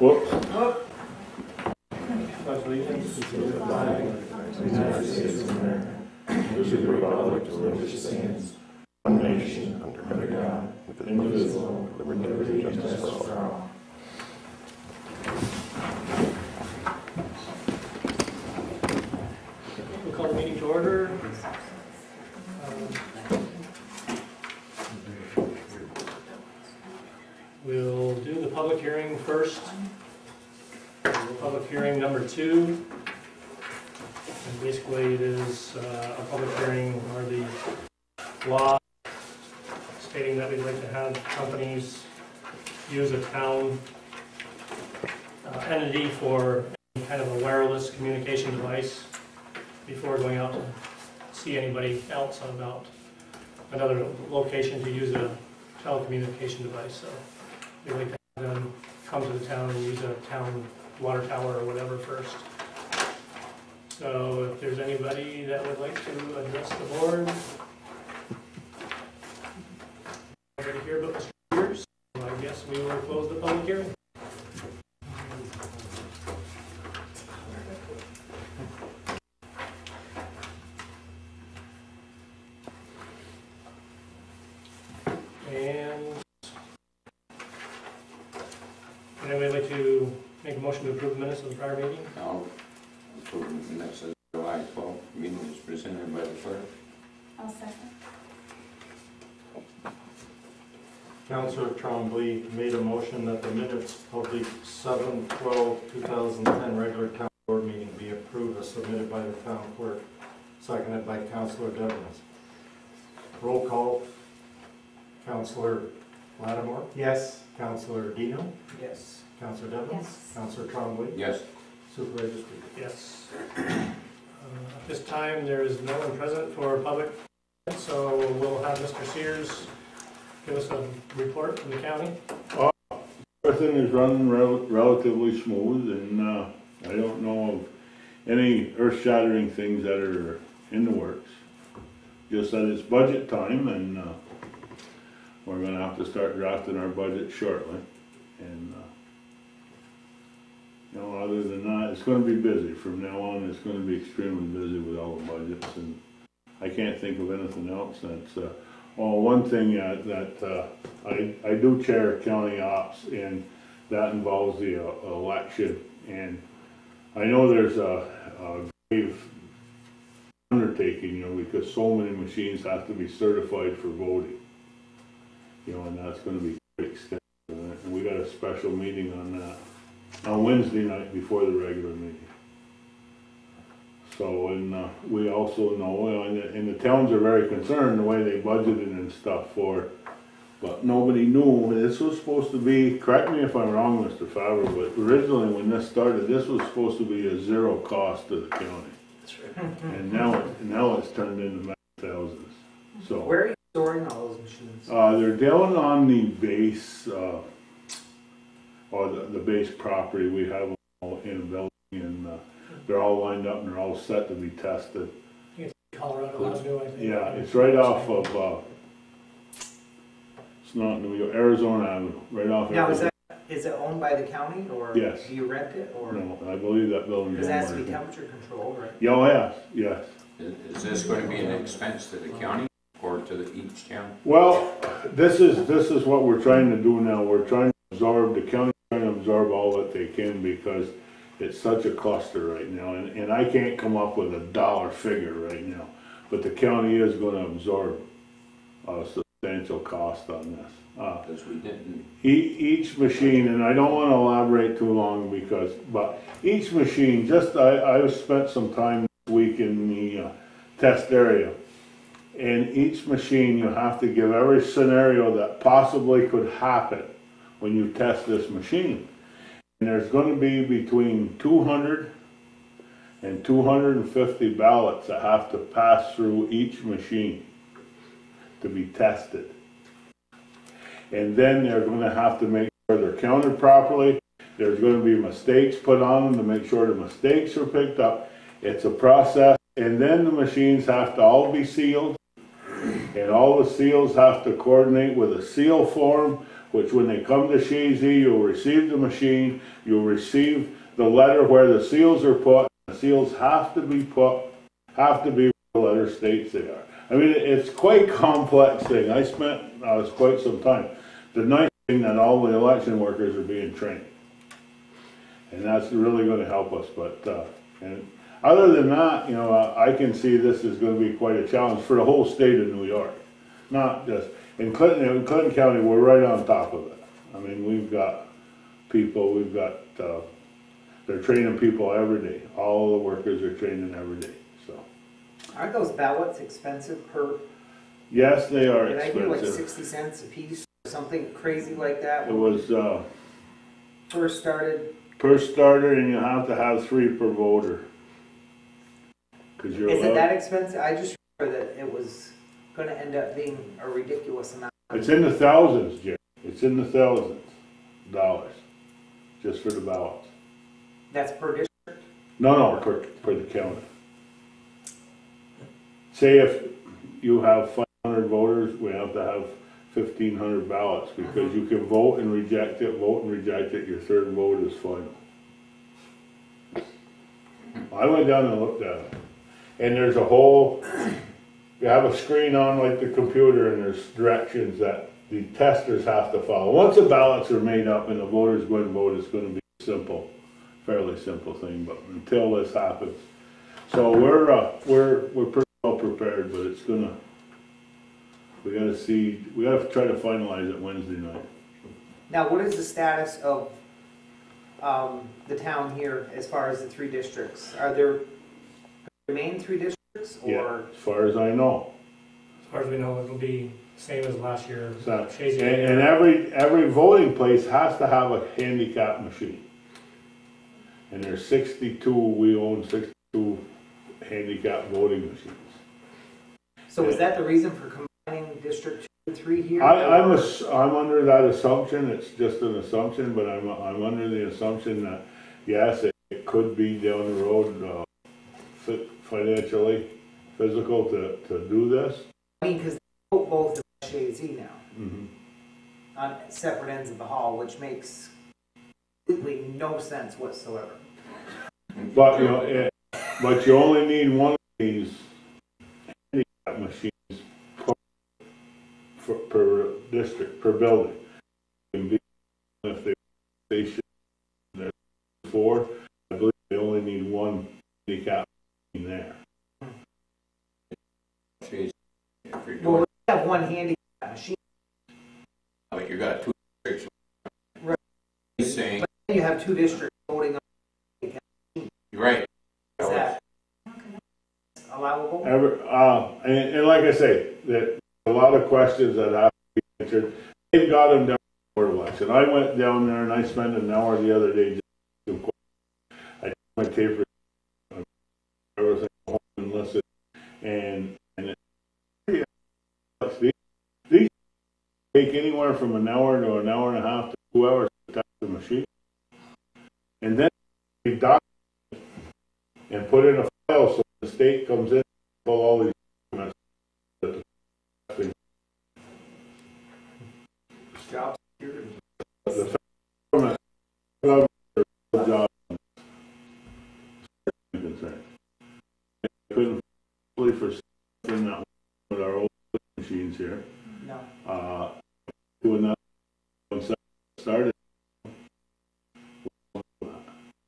Whoops. Pledge allegiance to the flag of the United States of America, and to the republic for which it stands, one nation, under God, indivisible, with liberty and justice for all. We'll call the meeting to order. We'll do the public hearing first. Public hearing number 2. And basically it is a public hearing where the law stating that we'd like to have companies use a town entity for any kind of a wireless communication device before going out to see anybody else about another location to use a telecommunication device. So we'd like to have them come to the town and use a town water tower or whatever first. So if there's anybody that would like to address the board, already here but Mr. Pierce, so I guess we will close the public hearing. And would anybody like to make a motion to approve the minutes of the prior meeting? I'll approve the minutes of the July 12th meeting as presented by the clerk. I'll second. Councillor Trombley made a motion that the minutes of the 7/12/2010 regular town board meeting be approved as submitted by the town clerk, seconded by Councillor Devens. Roll call. Councillor Lattimore? Yes. Councillor Dino? Yes. Councillor Devens? Yes. Councillor Trombley? Yes. Supervisor Speaker? Yes. At this time, there is no one present for public, so we'll have Mr. Sears give us a report from the county. Everything is running relatively smooth, and I don't know of any earth-shattering things that are in the works. Just that it's budget time, and we're going to have to start drafting our budget shortly. And you know, other than that, it's going to be busy. From now on, it's going to be extremely busy with all the budgets, and I can't think of anything else that's. One thing that I do chair county ops, and that involves the election. And I know there's a grave undertaking, you know, because so many machines have to be certified for voting. You know, and that's going to be quite extensive. And we got a special meeting on that on Wednesday night before the regular meeting. So, and we also know, and the towns are very concerned the way they budgeted and stuff for, but nobody knew. This was supposed to be, correct me if I'm wrong, Mr. Favre, but originally when this started, this was supposed to be a zero cost to the county. That's right. And now it's turned into thousands. So where are you storing all those machines? they're down on the base, or the base property. We have them all in a building, and they're all lined up and they're all set to be tested. Colorado Avenue, I think. Yeah, it's right off of, it's not New York, Arizona Avenue, right off. Now, is it owned by the county, or Yes. do you rent it, or? No, I believe that building's Because it has to owned be by. temperature controlled, right? Yeah, oh, yes. Is this going to be an expense to the county or to each town? Well, this is what we're trying to do now. We're trying to absorb, the county's trying to absorb all that they can, because it's such a cluster right now, and I can't come up with a dollar figure right now, but the county is going to absorb a substantial cost on this. Because we didn't. Each machine, and I don't want to elaborate too long but each machine, I spent some time this week in the test area, and each machine you have to give every scenario that possibly could happen when you test this machine. And there's going to be between 200 and 250 ballots that have to pass through each machine to be tested. And then they're going to have to make sure they're counted properly. There's going to be mistakes put on them to make sure the mistakes are picked up. It's a process. And then the machines have to all be sealed. And all the seals have to coordinate with a seal form, which when they come to Chazy, you'll receive the machine, you'll receive the letter where the seals are put. The seals have to be where the letter states they are. I mean, it's quite a complex thing. I spent quite some time. The nice thing that all the election workers are being trained. And that's really going to help us. But and other than that, you know, I can see this is going to be quite a challenge for the whole state of New York. Not just in Clinton County, we're right on top of it. I mean, we've got people, they're training people every day. All the workers are training every day. So, Aren't those ballots expensive per? yes, they are Did I hear like expensive. 60 cents a piece or something crazy like that? It was First started. per starter, and you have to have 3 per voter. Because you're Is it allowed- that expensive? I just remember that it was going to end up being a ridiculous amount. It's in the thousands, Jerry. It's in the thousands dollars just for the ballots. That's per district? No, per the county. Say if you have 500 voters, we have to have 1,500 ballots because you can vote and reject it, your third vote is final. I went down and looked at it. And there's a whole, you have a screen on like the computer and there's directions that the testers have to follow. Once the ballots are made up and the voters go and vote, it's going to be a simple, fairly simple thing, but until this happens. So we're pretty well prepared, but it's gonna, we gotta try to finalize it Wednesday night. Now, what is the status of the town here as far as the 3 districts? Are there remain 3 districts, or? Yeah, as far as I know. As far as we know, it'll be same as last year. So, Chazy. and every voting place has to have a handicap machine. And there's 62, we own 62 handicap voting machines. So is that the reason for combining District 2 and 3 here? I'm under that assumption, it's just an assumption, but I'm under the assumption that, yes, it could be down the road, financially, physical to do this. I mean, because they vote both in Chazy now, Mm-hmm. on separate ends of the hall, which makes completely no sense whatsoever. But, you know, but you only need one of these handicap machines per district, per building. And if they station there's 4, I believe they only need one handicap machine there. Jeez. If you're Well, doing, we have one handicap machine, but you got 2 districts. Right. He's saying, but then you have 2 districts voting on handicap. you're right. Is that allowable? And like I say, that a lot of questions that have to be answered. They've got them down for election. I went down there and I spent an hour the other day just doing questions. I took my tape, everything home and listened, and these take anywhere from an hour to an hour and a half to 2 hours to test the machine, and then we document and put in a file so the state comes in and pull all these documents. Job security. The government job concerned. Couldn't fully foresee that with our old machines here. No. Doing that once that started.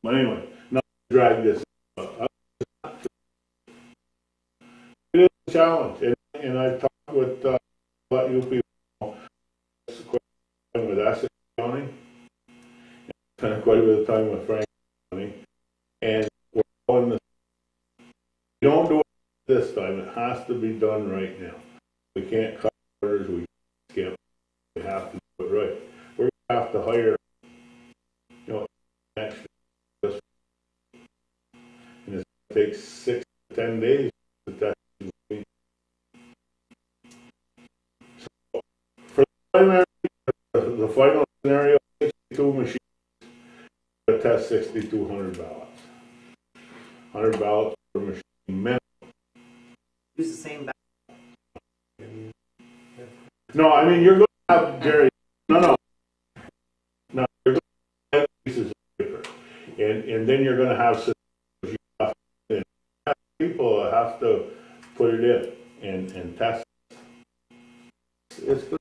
But anyway, not to drag this. It is a challenge, and I've talked with what you people know, with Essex County, and spent quite a bit of time with Frank County, and we're on this. We don't do it this time. It has to be done right now. We can't cut orders. We can't skip. We have to do it right. We're going to have to hire, extra. And it takes 6 to 10 days to test. So for the primary, the final scenario, 62 machines to test 6,200 ballots. 100 ballots per machine minimum. Use the same have systems, you have to, people have to put it in and test. It's good.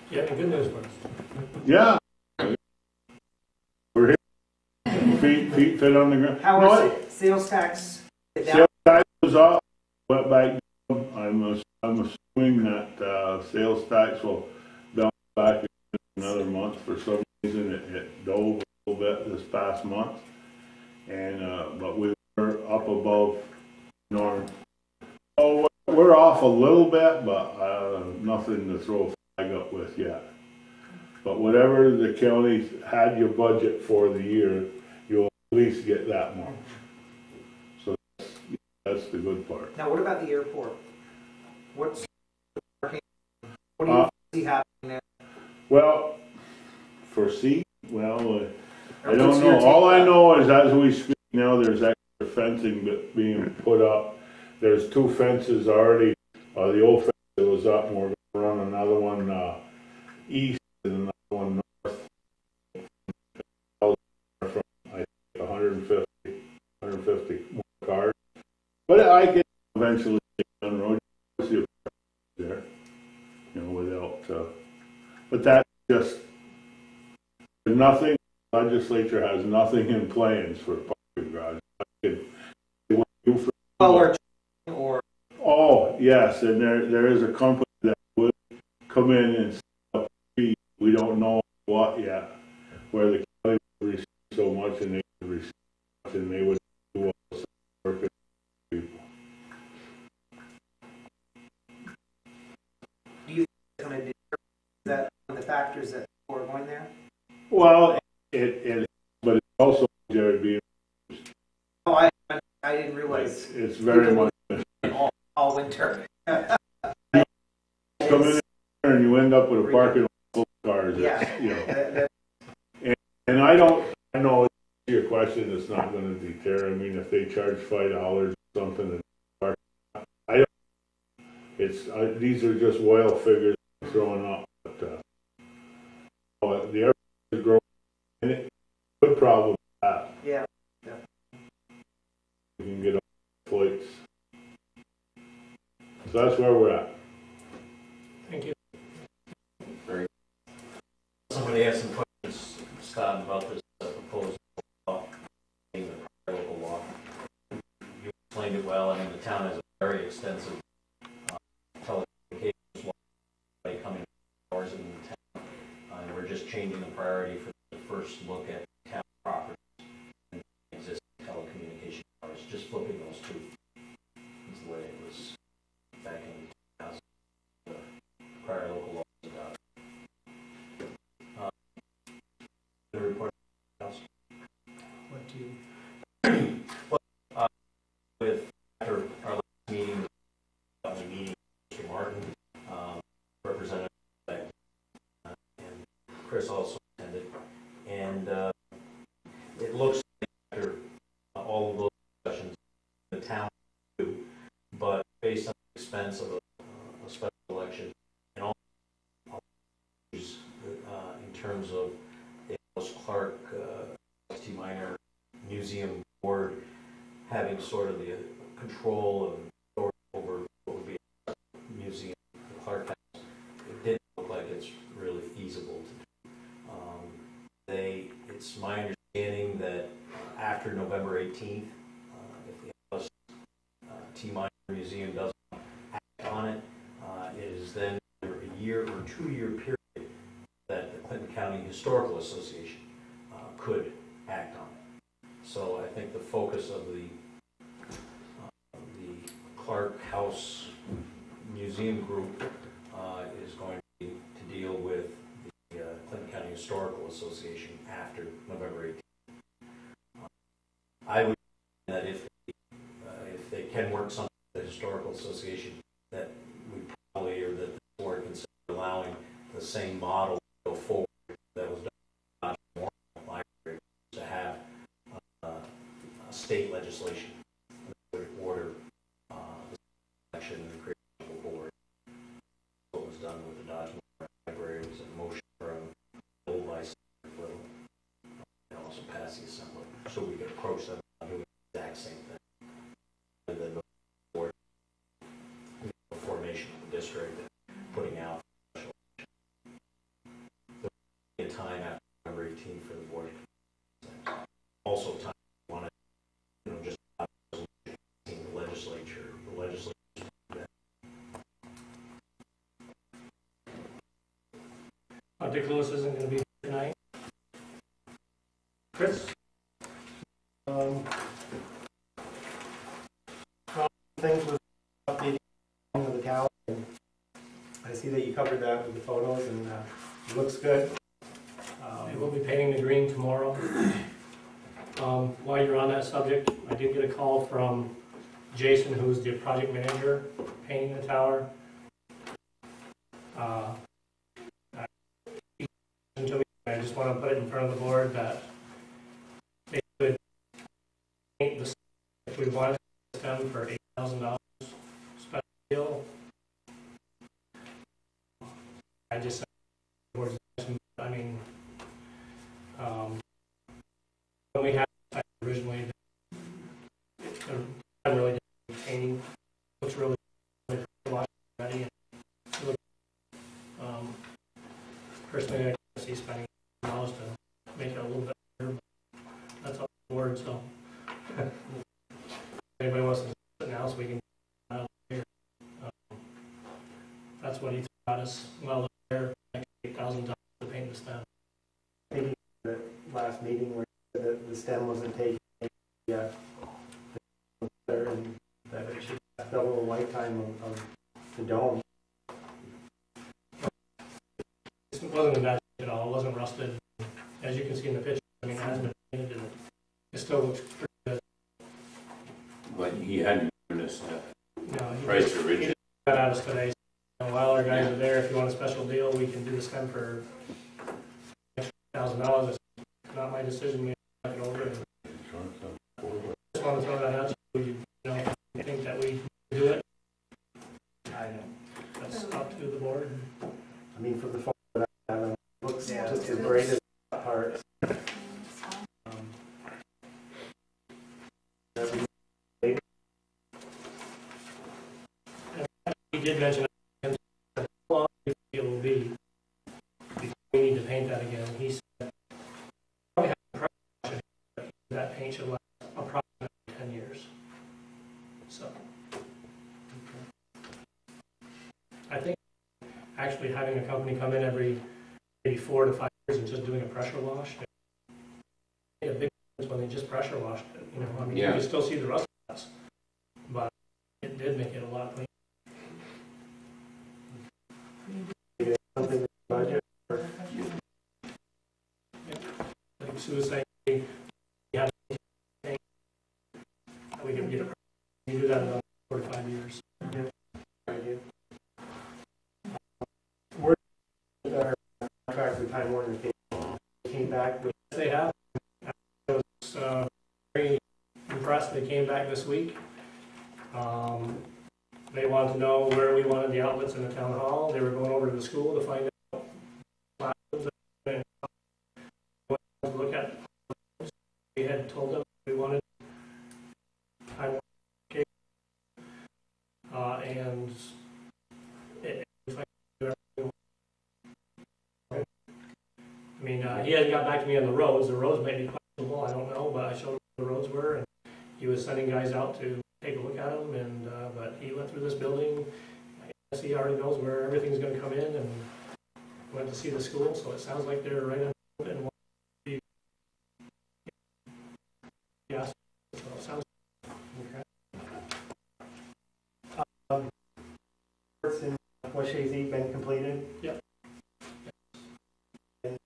You have any good news for us? Yeah. We're here. Feet fit on the ground. How No, was sales tax? sales tax was up, went back down. I'm assuming that sales tax will bounce back in another month. For some reason, it dove a little bit this past month, and but we were up above norm. Oh, we're off a little bit, but nothing to throw a flag up with yet. But whatever the county had your budget for the year, you'll at least get that much. So that's the good part. Now, what about the airport? What do you see happening there? Well, foresee, well, I Or don't what's your know. take All I on it? know is as we speak now, there's extra fencing being put up. There's 2 fences already. The old fence that was up, and we're gonna run another one east and another one north. From I think 150 more cars. But I can eventually get on road there, you know, without. But that just nothing. Legislature has nothing in plans for parking garage. Or Oh yes, and there is a company that would come in and set up a fee. We don't know what yet, where the county would receive so much and they would receive so much and they would do all the work with people. do you think it's going to do that one of the factors that are going there? Well, but it's also Jared being. Oh, I didn't realize It's very much. all winter. Come in there and you end up with a parking lot full of cars. Yeah. You know. And I know your question is not going to deter. I mean, if they charge $5 or something, I don't. It's these are just wild figures throwing up. But the airport is growing, and it good problem to have. Yeah. You can get on flights. So that's where we're at. Thank you. Somebody asked some questions, Scott, about this proposed law, being the prior local law. You explained it well. I mean, the town has a very extensive telecommunications law coming hours in the town. And we're just changing the priority for the first look at town properties and existing telecommunication towers. Just flipping those two is the way it was back in 2000. The prior local law was adopted. The report else. What do you? With after our last meeting, the meeting with Mr. Martin, Representative and Chris also attended, and it looks like after all of those discussions, the town do, but based on the expense of a special election and all issues in terms of Clark, T. Minor Museum Board having sort of the control and authority over what would be a museum, the Clark House, it didn't look like it's really feasible to do. It's my understanding that after November 18th, if the T. Minor Museum doesn't act on it, it is then a year or 2-year period that the Clinton County Historical Association could act on it. So I think the focus of the Clark House Museum Group is going to be to deal with the Clinton County Historical Association after November 18th. I would say that if they can work something with the Historical Association, that we probably, or that the board consider allowing the same model to go forward that was done in the library, to have state legislation that would order the selection and creation of a board. What was done with the Dodge Library was a motion from Bill by Senator Little. Dick Lewis isn't gonna be here tonight. Chris? Things with updating of the tower. I see that you covered that with the photos, and it looks good. We will be painting the green tomorrow. While you're on that subject, I did get a call from Jason, who's the project manager painting the tower. I just want to put it in front of the board that they could paint the, if we wanted to stem for $8,000 special deal. I just said, I mean, when we had it originally, I'm really painting, looks really ready. Personally, I can see spending dollars to make it a little bit better, but that's up to the board, so. If anybody wants to sit now, so we can here. That's what he thought us, well, there, like $8,000 to paint the stem. Maybe the last meeting where the stem wasn't taken yet, and that it should double the lifetime of the dome. It wasn't a bad shape at all, it wasn't rusted. As you can see in the picture, I mean, it hasn't been painted, and it still looks pretty good. But he hadn't given us No, a he price just originally. got at us today. So while our guys are there, if you want a special deal, we can do the stem for $1,000. It's not my decision, we have to look it over. Just want to throw that out to you. You know, if you think that we do it, that's up to the board. I mean, from the photo that I have, it looks just as great as parts. He did mention how long it will be before we need to paint that again. He said probably have a pressure wash it, but that paint should last approximately 10 years. So I think actually having a company come in every maybe 4 to 5 years and just doing a pressure wash, made a big difference when they just pressure washed it. You know, I mean, you can still see the rust spots, but it did make it a lot cleaner. Something in the budget. Like Sue was saying, we have we can get it. We do that in about 4 to 5 years. We're our contract with Time Warner came back with. They have. I was very impressed. They came back this week. They wanted to know where we wanted the outlets in the town hall. They were going over to the school to find out classes and look at. We had told them we wanted time and it looks like I mean, he hasn't got back to me on the roads. The roads may be questionable, I don't know, but I showed him where the roads were, and he was sending guys out to take a look at them, and but he went through this building. I guess he already knows where everything's going to come in, and went to see the school, so it sounds like they're right on it and want to be, yeah, so it sounds okay. Works in West Chazy been completed? Yep. And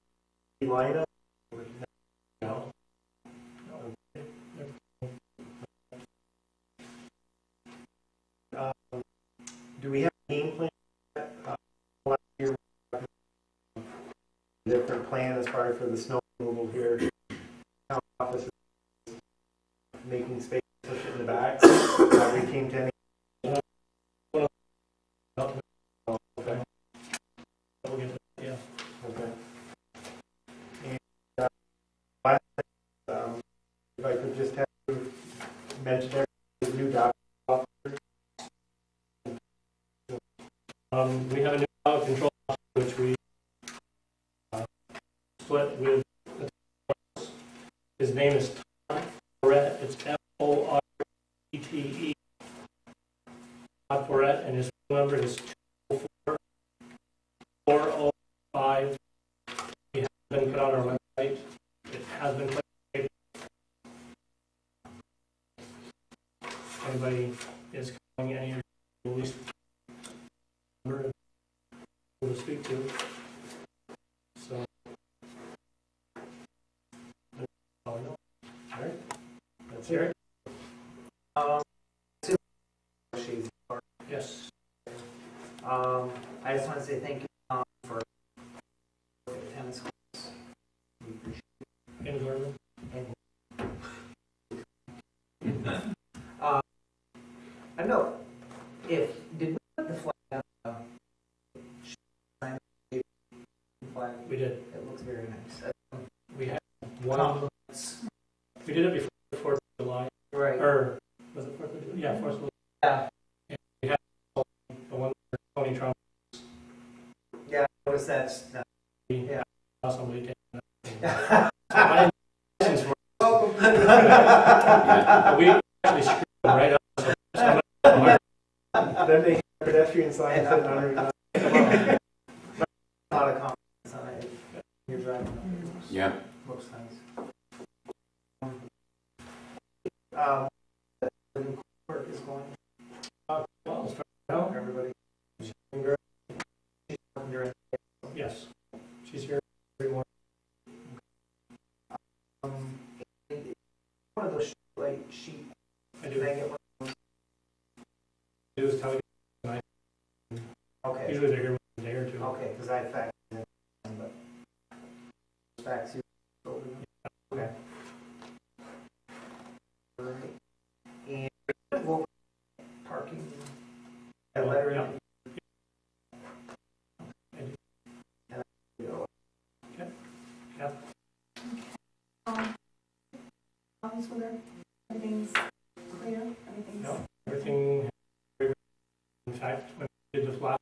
the lineup? No. Do we have a game plan? Last year, different plan as far as for the snow removal here. Town office is making space, push it in the back. We came to any. Okay. We'll get to, yeah. Okay. And last thing, if I could just have you mention the new job officer. We have a new dog control officer, which we split with. His name is Todd Forette. It's Forette. Todd Forette, and his phone number is 204-405-8288. to speak to. So. All right. That's Eric. Chazy. Yes. I just want to say thank you for the tennis courts. We appreciate In Garden. it. I know if did we put the flag on the flag? We did. It looks very nice. We had one. We did it before 4th of July. Right. Or was it 4th of July? Yeah, 4th of July. Yeah. And we had the one where Tony Trump. Yeah. I noticed that's Yeah. Somebody did. welcome. We actually screwed them right up. Then they have pedestrian signs sitting under. A lot of comments on it. You're driving. Yeah. Looks nice. The new court is going. Well, as far as I know, Everybody. she's doing great. She's working during Yes. She's here every morning. one of those like sheet. I Did do. I get one? Do is tell you tonight. Okay. Usually they're here in a day or two. Okay, because I faxed it, but fax you. Okay. All right. And what parking? That letter in. Yeah. And I go, Problems with her? Everything's clear? Everything's... No, everything. In fact, when we did the flat,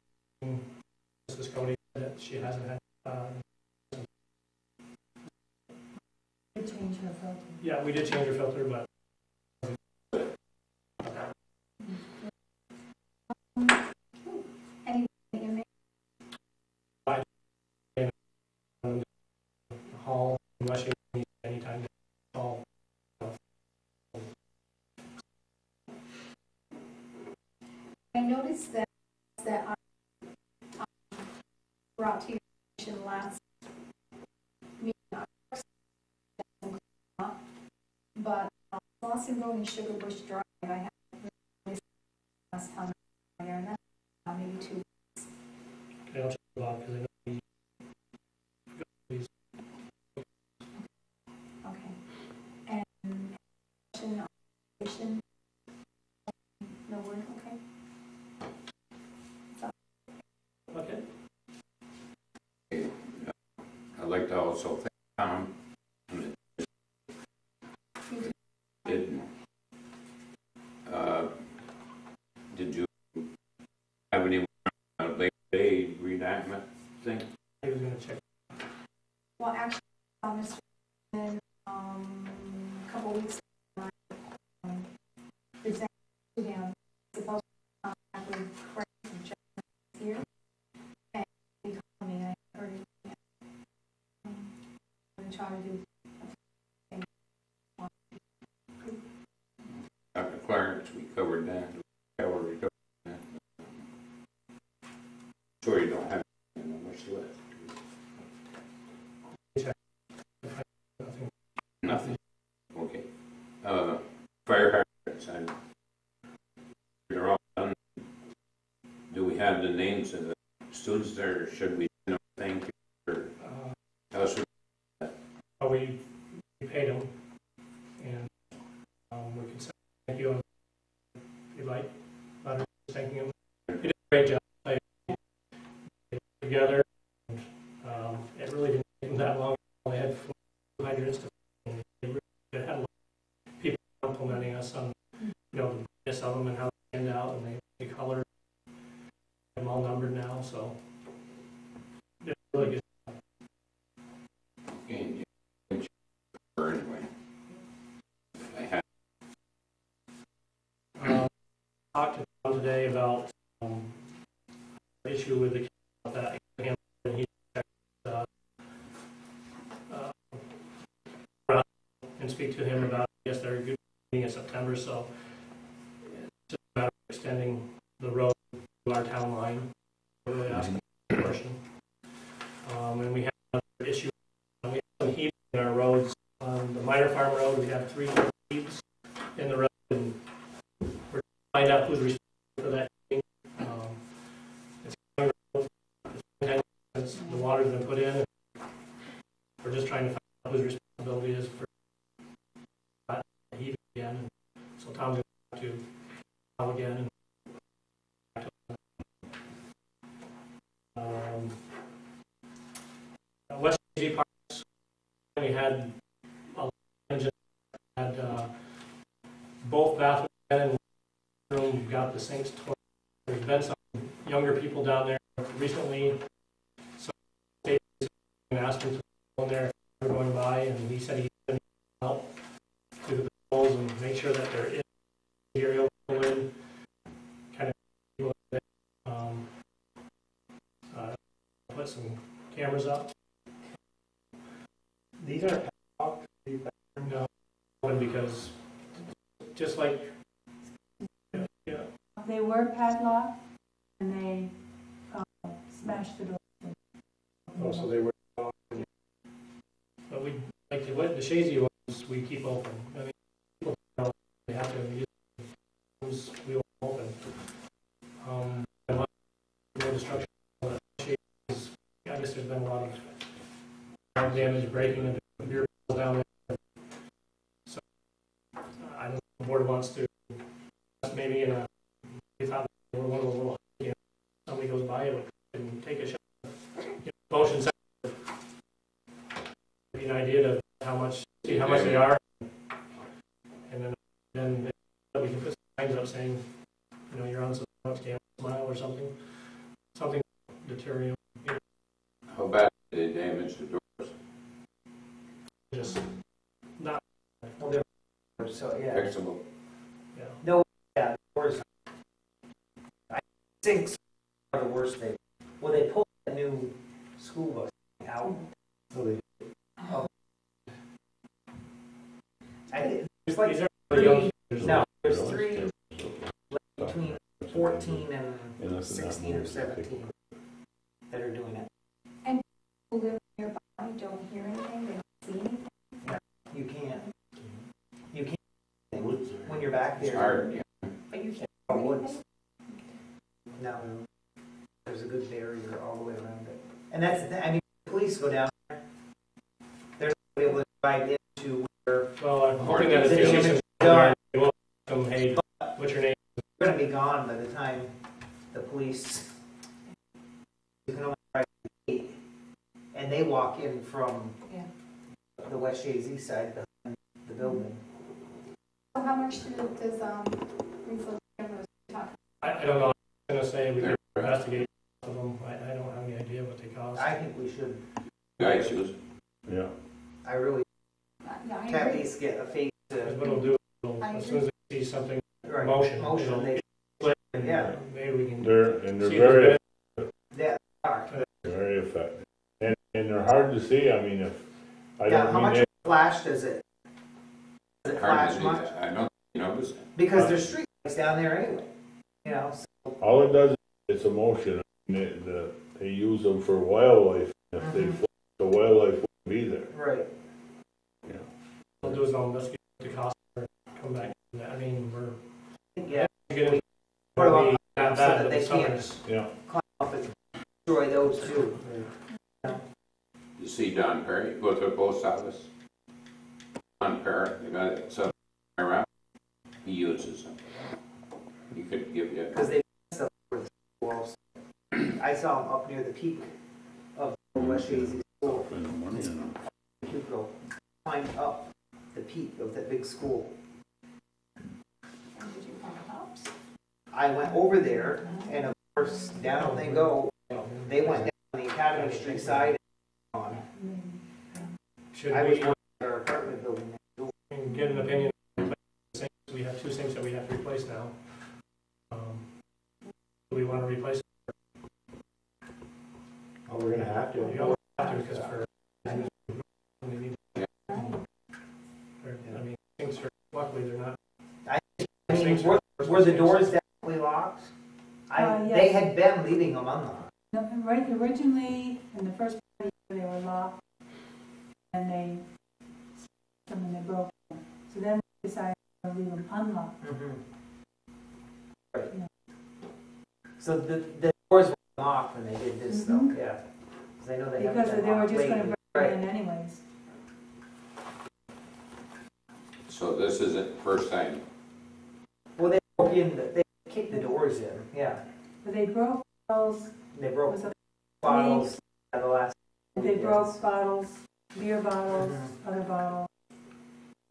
Mrs. Cody said that she hasn't had. Did change her filter. Yeah, we did change her filter, but Anything you make? the hall, unless you need anytime. Hall. I noticed that I brought to your attention last meeting, but Lawson Road and Sugar Bush Drive, I had last time there, and that's maybe 2 weeks. Okay, I'll check Bob because I know he. Okay. And question on station? No word, okay? Okay. I'd like to also thank Tom. Did you have any Labor Day reenactment thing? He was going to check. Well, actually, Mr. a couple weeks ago, presented to him, supposed to contact with Frank from Chazy here, and he called me, and I heard it. I'm going to try to do Dr. Clarence, we covered that. Sure you don't have much left. Nothing. Nothing. Okay. Fire hydrants, they're all done. Do we have the names of the students there, or should we thank you for us? But we paid him, and we can say thank you if you'd like. Letter thanking him. He did a great job. They together, and it really didn't take them that long. They had 4 hydrants to, and they really had a lot of people complimenting us on, the brightness of them and how they stand out, and they color them all numbered now. So it's really good. Anyway, I have Talked to Tom today about issue with the that and he and speak to him about. Yes, they're good meeting in September, so it's just a matter of extending the road to our town line. We're really asking for a portion. have 3 leads in the road, and we're trying to find out who's responsible for that. It's been since the water's been put in. We're just trying to find out whose responsibility is for that heat again. And so Tom's going to have to call again. And West Chazy Parks, we had a engine, had both bathrooms and room got the sinks torn. There's been some younger people down there recently, so they asked him to go in there if they were going by, and he said he's going to help do the patrols and make sure that they're in the area, kind of people there. Put some cameras up. These are padlocked. No, because just like They were padlocked and they smashed the door. Oh, so they were. but we like the Chazy ones we keep open. I mean, people know they have to use those, we won't open. No destruction. I guess there's been a lot of damage, breaking of the beer barrels down there. So I don't know if the board wants to maybe in a, we thought we were one of the little, somebody goes by it and take a shot. Motion sensor. Give you an idea of how much, see how much they are, and then we can put signs up saying, you're on some smile or something to deter you. How bad did they damage the doors? Just not. So, yeah. Fixable? Yeah. No, yeah, the doors. I think are the worst thing. Well, they pulled that new school bus out. So they. Oh. There's like These are three, young. no, there's 3 between 14 and 16 or 17 that are doing it. Who live nearby don't hear anything, they don't see anything. You can't. You can't. When you're back there. It's hard, yeah. But you can't Oh, hear woods. anything? No. There's a good barrier all the way around it. And that's the thing. I mean, the police go down there. They're not going to be able to drive into where Well, I'm hoping that the it's damage is done. hey, what's your name? They're going to be gone by the time the police. You can only drive to the gate. And they walk in from the West Chazy side behind the building. So how much does these little cameras talk? I don't know. I'm going to say we can investigate some of them. I don't have any idea what they cost. I think we should. Guys, use Yeah. I really Yeah, I can at agree. least get a face Because to. what it'll do, I as soon as they see something Right. motion, Motion. They, and, yeah. maybe we can They're see very, yeah. Are. very effective. And they're hard to see. I mean, if, I Yeah, don't how mean much it, flash does it? Does it hard flash to much? see. I don't notice it. Because there's street lights down there anyway. So, all it does is it's a motion. They use them for wildlife. If they float, the wildlife wouldn't be there. right. we'll do is I'll investigate the cost and come back. I mean, we're Yeah. getting Put them we up have so that, that but they can't summers. Yeah. climb up and destroy those too. You see Don Perry, go to the post office. Don Perry, the guy that's up around, he uses them. He could give you. Because they stuff for the walls. I saw them up near the peak of the West Chazy school. People climbed up the peak of that big school. And did you find cops? I went over there, and of course, down they go. They went down the Academy Street side. On. Should I was we working at our apartment building. get an opinion? We have 2 sinks that we have to replace now. Do we want to replace it? Oh, we're gonna have to. You don't have to because for we need. I mean, sinks are luckily they're not. I mean, were the doors definitely locked? Yes. They had been leaving them unlocked. No, right, originally, in the first part of the year, they were locked, and they broke them. So then we decided to leave them unlocked. Right. Yeah. So the doors were locked when they did this though, yeah. Because I know they haven't Because been they were locked just gonna lately. break Right. them in anyways. So this isn't the first time. Well, they broke in, they kicked the doors in, yeah. But they broke bottles, They broke Was it bottles at the last. they broke bottles, beer bottles, Mhm. other bottles.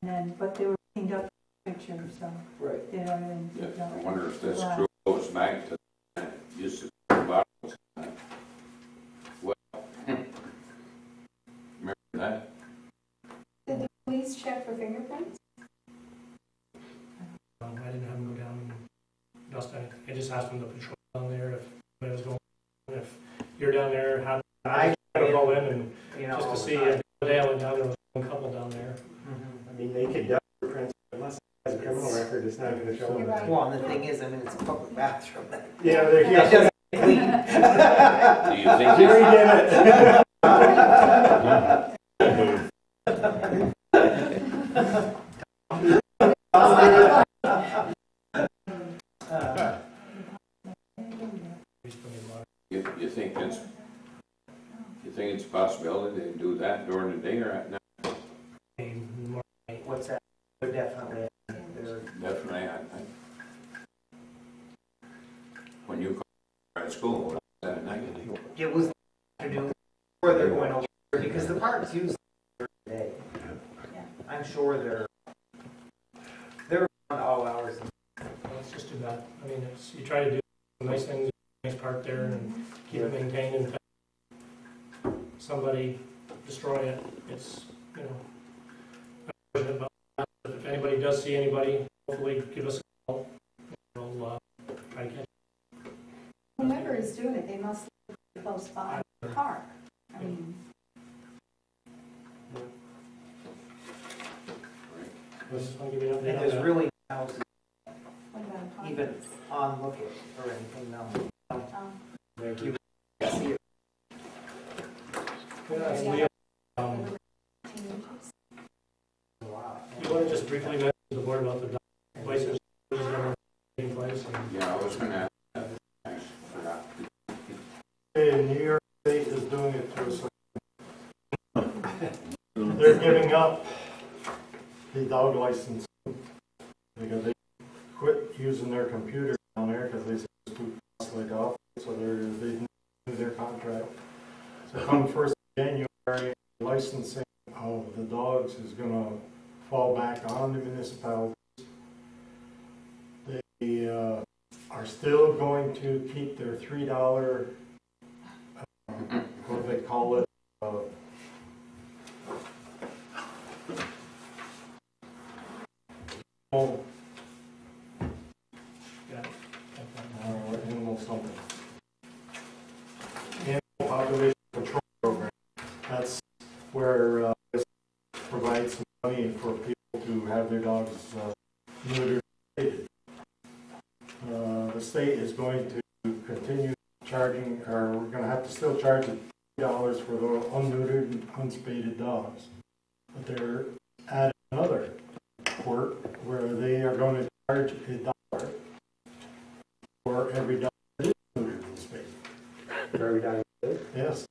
And then, but they were cleaned up pictures, so Right. they had everything. Yeah, picked up. I wonder if this Right. crew goes back to used to be bottles. Well, remember that? Did the police check for fingerprints? I didn't have them go down and dust anything. I just asked them to patrol down there if anybody was going. If you're down there, how I to go in and You know, just all to the see time. if the day I went down there was one couple down there. Mhm. I mean, they could definitely print, unless it has a criminal record, it's not gonna show You're them. right. Well, and the thing is, I mean, it's a public bathroom. Yeah, they It doesn't clean. Do you think Jerry did it. you think it's a possibility they do that during the day or at night? What's that? They're definitely, they're, Definitely at night. When you come at school, at night. it was afternoon before they're going over, because the park's usually during the day. Yeah. I'm sure they're around all hours. Well, it's just too bad. I mean, it's, you try to do nice things, nice park there and keep it maintained and somebody destroy it. It's, you know, unfortunate, but if anybody does see anybody, hopefully give us a call. We'll try to catch Whoever is doing it, they must live close by the park. I mean, I just want to give you an And update on there's that. really no houses what about a park? even on lookout or anything, no. You can see it. Yeah, it's Leo. Teenagers. Wow. You want to just briefly mention to the board about the license that are taking place? And Yeah, I was gonna ask that. I forgot. Hey, New York State is doing it to us. They're giving up the dog license because they quit using their computer down there because they said it's too costly to operate, so they didn't do their contract. So come 1st of January, licensing of the dogs is gonna fall back on the municipalities. They are still going to keep their $3 what do they call it? Animal something. Animal population control program. That's where this provides some money for people to have their dogs neutered. The state is going to continue charging, or we're going to have to still charge $3 for the unneutered and unspaded dogs. But they're adding another quirk where they are going to charge $1 for every dog that is neutered and spayed. For every dog? Yes.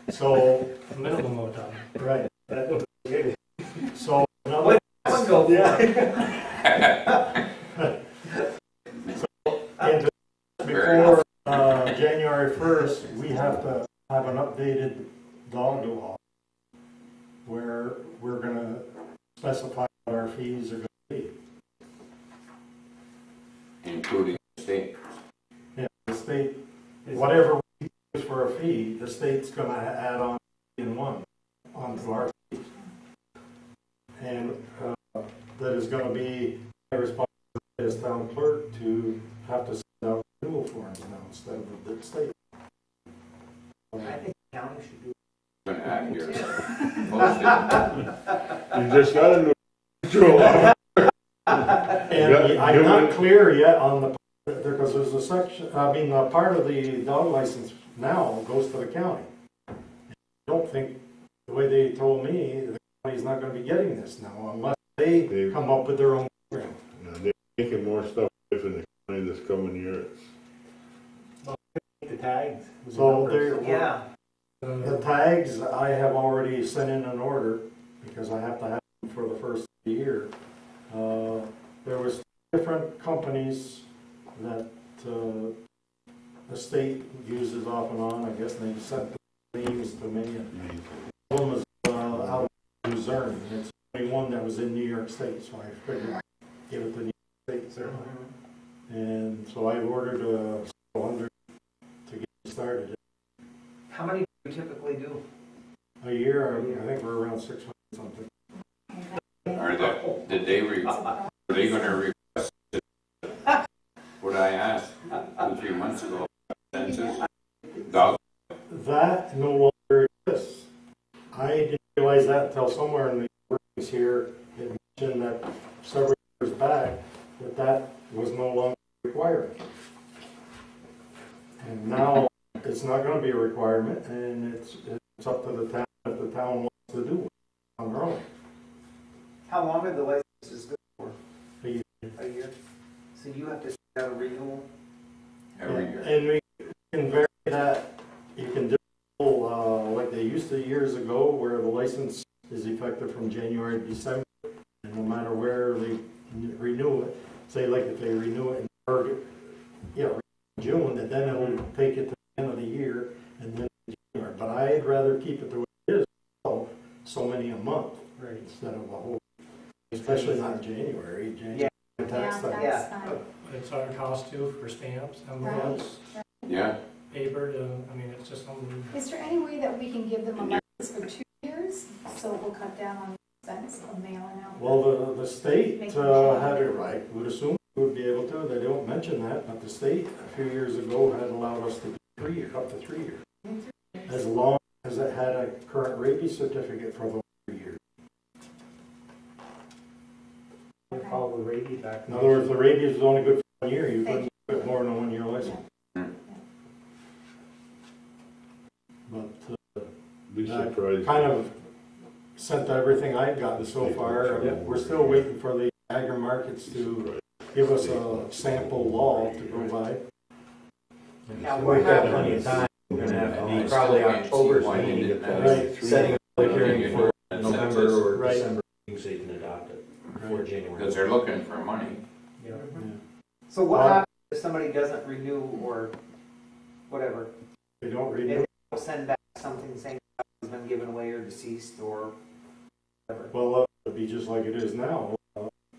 So, minimum of time. right. So, another. One go for it. And before January 1st, we have to have an updated dog law where we're going to specify what our fees are going to be. Including the state. Yeah, the state, whatever we use for a fee, the state's going to add on in one onto our fees. And that is going to be my responsibility as town clerk to have to send out renewal forms now instead of the state. I think the county should do Gonna add here. Post You just got a new control officer. And I'm not clear yet on the, because there's a section, I mean, part of the dog license now goes to the county. I don't think the way they told me, the county's not gonna be getting this now unless they come up with their own program. They're making more stuff from the county this coming year. The tags. So there, Yeah, the tags, I have already sent in an order because I have to have them for the first year. There was different companies that the state uses off and on, I guess, and they sent the names to me. And one was out of Luzerne, and it's the only one that was in New York State, so I figured give it to New York State there. And so I ordered 100 to get started. how many do you typically do? A year, I think we're around 600 something. Did they are they gonna request what I asked 2-3 months ago? Census? Dog? That no longer exists. I didn't realize that until somewhere in the workings here, it mentioned that several years back, that was no longer required. And now it's not gonna be a requirement, and it's up to the town if the town wants to do it on their own. How long are the licenses good for? A year. A year? So you have to have a renewal? Every year. And we can vary that, you can do, like they used to years ago, where the license is effective from January to December, and no matter where they renew it, say like if they renew it in June, and then it'll take it to the end of the year, and then January. But I'd rather keep it the way it is, so many a month, Right. instead of a whole, especially not January, tax time. Yeah. It's our cost too for stamps, Right. envelopes, Yeah. paper, I mean, it's just something. Is there any way that we can give them a license for 2 years, so it will cut down on expense of mailing out? Well, the state had it right, would assume we would be able to, they don't mention that, but the state a few years ago had allowed us to do 3 years, up to 3 years. As long as it had a current rabies certificate for those 3 years. Call the rabies back. In other words, the rabies was only good for 1 year, you couldn't get more than a 1 year license. But Be I surprised. kind of sent everything I've gotten so far. We're still waiting for the agri markets to give us a sample law to go by. Now, We've what got plenty of happens? time. We're gonna have to be probably October's meeting, setting up the hearing for November or Right. December, so you can adopt it before January. Because they're looking for money. Yeah. So what happens if somebody doesn't renew or whatever? They don't read If it. they'll send back something saying it's been given away or deceased or whatever. Well, it'd be just like it is now.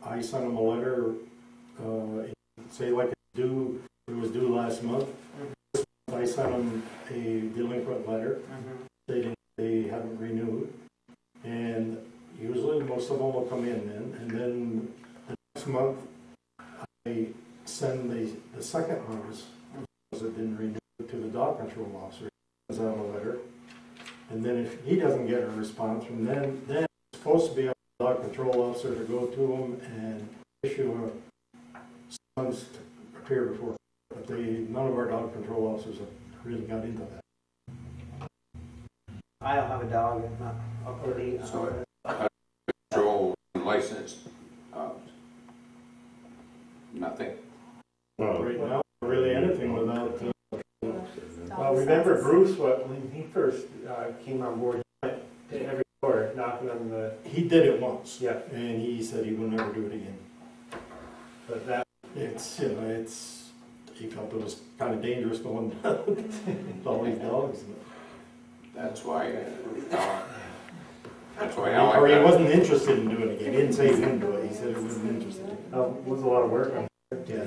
I sent them a letter, say like it was due last month. I sent them a delinquent letter stating they haven't renewed. And usually most of them will come in then, and then the next month I send the second notice that didn't renew to the dog control officer. Sends out a letter. And then if he doesn't get a response from them, then it's supposed to be a dog control officer to go to him and issue a summons to appear before. But none of our dog control officers have really got into that. I don't have a dog, I'm not up to date. So control license, nothing. Well, Right now, really anything without, Well, remember Bruce, when he first came on board, he went to every door knocking on the, he did it once. yeah, And he said he would never do it again. but that, He felt it was kind of dangerous going down with all these dogs. That's why, I Or he like that. wasn't interested in doing it again. He didn't say he wouldn't do it, he said he wasn't interested. was a lot of work on it. Yeah.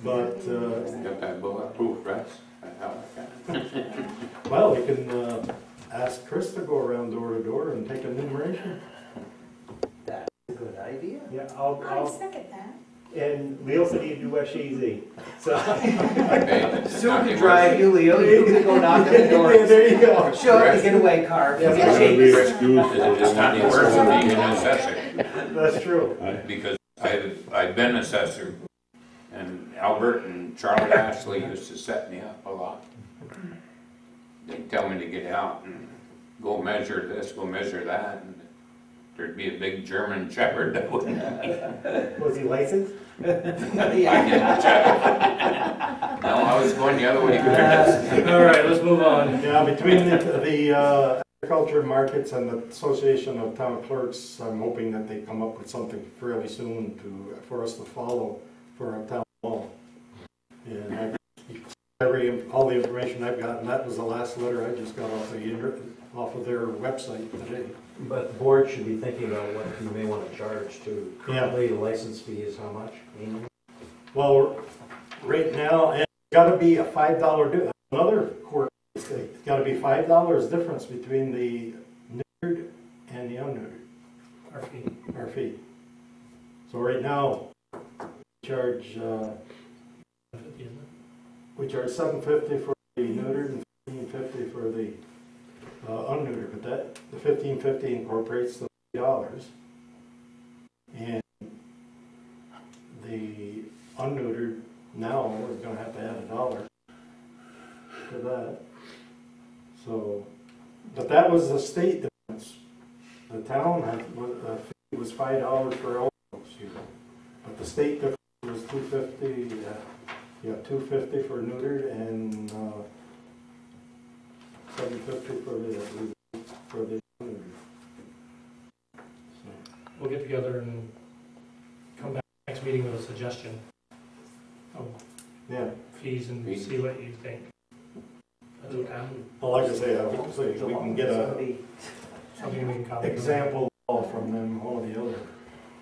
But, Got that bulletproof vest. I like that. well, we can ask Chris to go around door to door and take an enumeration. That's a good idea. Yeah, I second that. and Leo said he'd do West Chazy, so. Okay. Soon to drive you, Leo, you can go knock on the door. There you go. Show up the getaway car. Yeah. Get a That'd be shake. excused. It's not any worse than being an assessor, That's true. because I've been assessor, and Albert and Charlotte Ashley used to set me up a lot. They'd tell me to get out, and go measure this, go measure that, and there'd be a big German Shepherd that would. Was he licensed? I didn't check. No, I was going the other way. All right, let's move on. Yeah, between the agriculture markets and the Association of Town Clerks, I'm hoping that they come up with something fairly soon for us to follow for our town hall. And all the information I've gotten, that was the last letter I just got off of their website today. But the board should be thinking about what you may want to charge too. Yeah. Currently, the license fee is how much? Well, right now, and it's got to be a $5 another court mistake. It's got to be $5 difference between the neutered and the unneutered. Our fee. So right now, we charge $750 for the neutered and $1550 for the unneutered. But the $1550 incorporates the $3, and the unneutered now we're going to have to add $1 to that. So, but that was the state difference. The town fee was $5 for all folks here, but the state difference was $250. $250 for neutered and $750 for the neutered. So. We'll get together and come back next meeting with a suggestion of fees and see what you think. That's okay. Well, like I say, we can get a Something we can copy. example from them or the other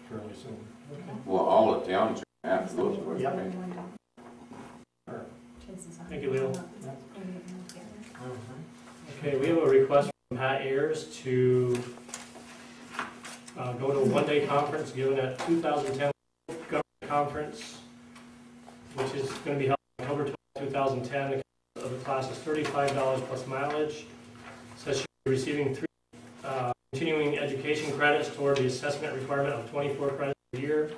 fairly soon. Well, all the towns are absolutely. Yep. Thank you, Leo. Okay, we have a request from Pat Ayers to go to a one-day conference given at 2010 Government Conference, which is going to be held October 12, 2010. The cost of the class is $35 plus mileage. Says she'll be receiving 3 continuing education credits toward the assessment requirement of 24 credits per year.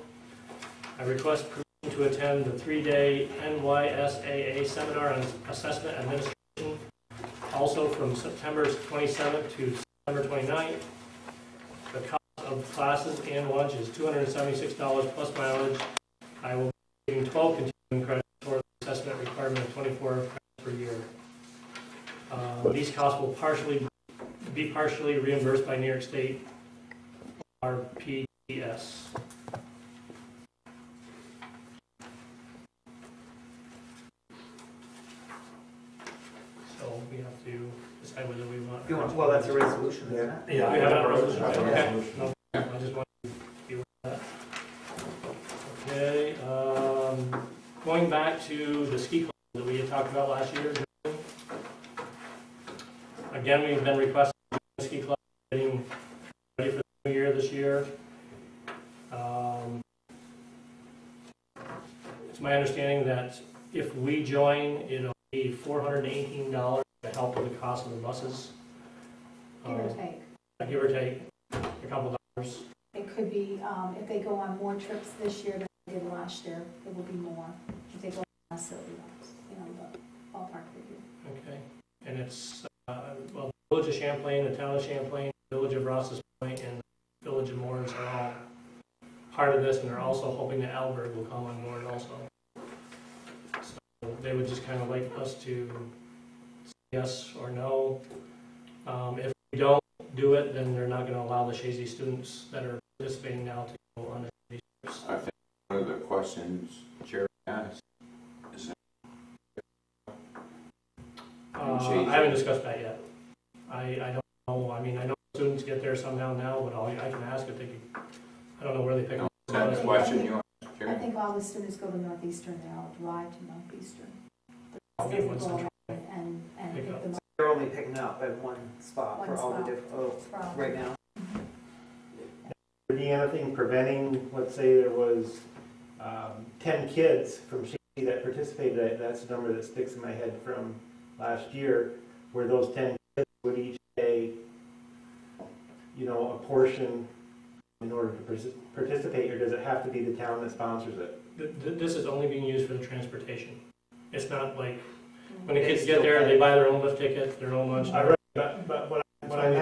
I request permission to attend the 3-day NYSAA seminar on assessment administration, also from September 27th to September 29th. The cost of classes and lunch is $276 plus mileage. I will be giving 12 continuing credits toward the assessment requirement of 24 credits per year. These costs will be partially reimbursed by New York State RPS. So we have to decide whether we want. Well, that's a resolution, isn't it? Yeah, We have a resolution. That's a Okay. resolution. No, I just want to be with that. Okay, going back to the ski club that we had talked about last year. Again, we've been requesting the ski club getting ready for the new year this year. It's my understanding that if we join, it'll be $418 to help with the cost of the buses. Give or take. Give or take a couple dollars. It could be, if they go on more trips this year than they did last year, it will be more. If they go less, it'll be less, the ballpark figure. Okay, and it's, well, the Village of Champlain, the Town of Champlain, the Village of Ross's Point, and the Village of Morris are all part of this, and they're also hoping that Alberg will come on board also. So they would just kind of like us to say yes or no. If we don't do it, then they're not going to allow the Chazy students that are participating now to go on these trips. I think one of the questions Jerry asked is I haven't discussed that yet. I don't know. I mean, I know students get there somehow now, but I can ask if they can. I don't know where they pick up. is that the question you asked, I Jerry? think all the students go to Northeastern, they all drive to Northeastern. I'll get one central. And Pick pick up. them up. They're only picking up at one spot for One all the spot. different, From- right now. Would be anything preventing, let's say there was 10 kids from Chazy that participated, that's the number that sticks in my head from last year, where those 10 kids would each pay, a portion in order to participate, or does it have to be the town that sponsors it? This is only being used for the transportation. It's not like when the kids get there, they buy their own lift ticket, their own lunch. But what I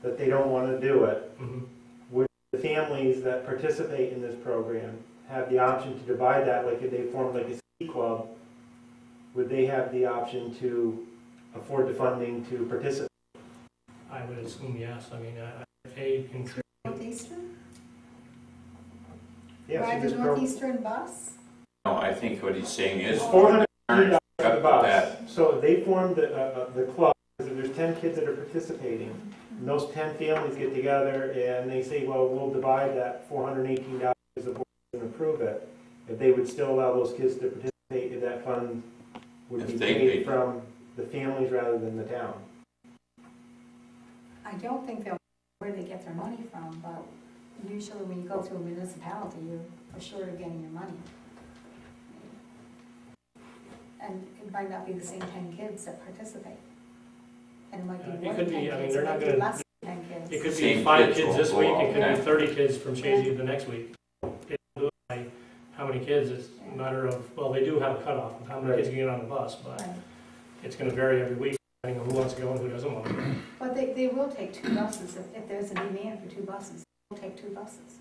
that they don't want to do it, Mhm. would the families that participate in this program have the option to divide that, like if they form like a ski club, would they have the option to afford the funding to participate? I would assume yes. I mean, if they can, Northeastern? Yeah, Ride see the this Northeastern bus? No, I think what he's saying is. $400 parents the got bus. that. So if they form the club, because there's 10 kids that are participating, and those 10 families get together and they say, well, we'll divide that $418 as a board and approve it. If they would still allow those kids to participate, if that fund would If be they paid paid. from the families rather than the town. I don't think they'll know where they get their money from, but usually when you go through a municipality, you're for sure of getting your money. And it might not be the same 10 kids that participate. And it might be It more could than 10 be, I mean, kids, they're it not might be gonna- less than 10 kids. it could be Same 5 kids kids this won't week, go it out, could yeah. be 30 kids from Chazy the next week. They don't do it by how many kids, it's a matter of, well, they do have a cutoff of how many kids can get on the bus, but Right. it's gonna vary every week, depending on who wants to go and who doesn't want to go. But they will take 2 buses, if there's a demand for 2 buses, they'll take 2 buses.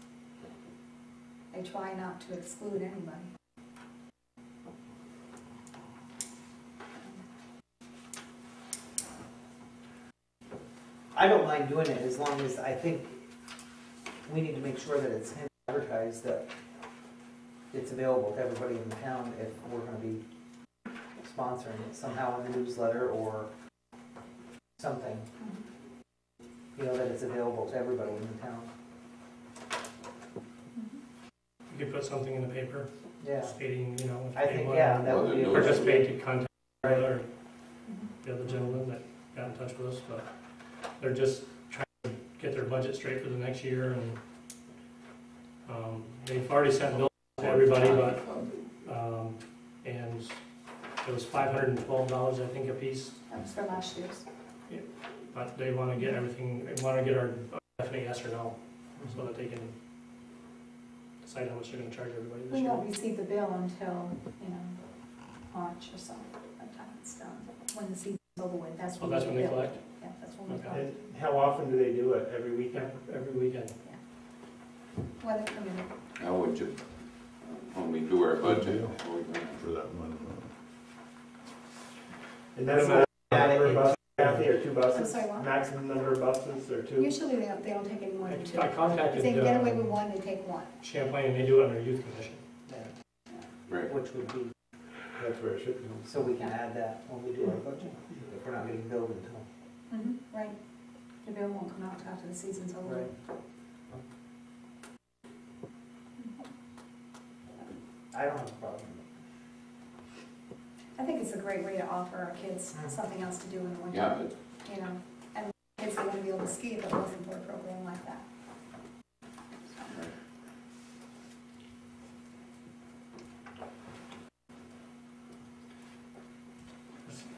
They try not to exclude anybody. I don't mind doing it as long as I think we need to make sure that it's advertised, that it's available to everybody in the town if we're gonna be sponsoring it somehow in the newsletter or something. You know, that it's available to everybody in the town. You could put something in the paper Yeah, stating, you know, if I they think, want yeah, to that would be. Well, participate, to contact the Right. other, the other gentleman that got in touch with us, but they're just trying to get their budget straight for the next year, and they've already sent bills to everybody, but, and it was $512, I think, a piece, That was for last year's. but they want to get everything, they want to get our definite yes or no, so that they can decide how much they're going to charge everybody this We year. won't receive the bill until, March or so, by the time it's done, when the season's over with, that's Oh, when. that's we when they bill. collect? Yeah, that's when we Okay. collect, And how often do they do it? Every weekend? Every weekend. weather permitting. I would just, when we do our budget. For that money. And that's No the number of buses, Kathy, or 2 I'm buses? sorry, what? Maximum number of buses or 2? Usually they don't take any more than 2. I If contacted they can get away with 1, they take 1. Champlain, and they do it under youth commission. Right. Which would be, That's where it should be. so we can add that when we do our budget, if we're not getting billed until. Right. The bill won't come out till after the season's over. Right. I don't have a problem. I think it's a great way to offer our kids something else to do in the winter. Yeah, You know, and kids are gonna be able to ski if it wasn't for a program like that.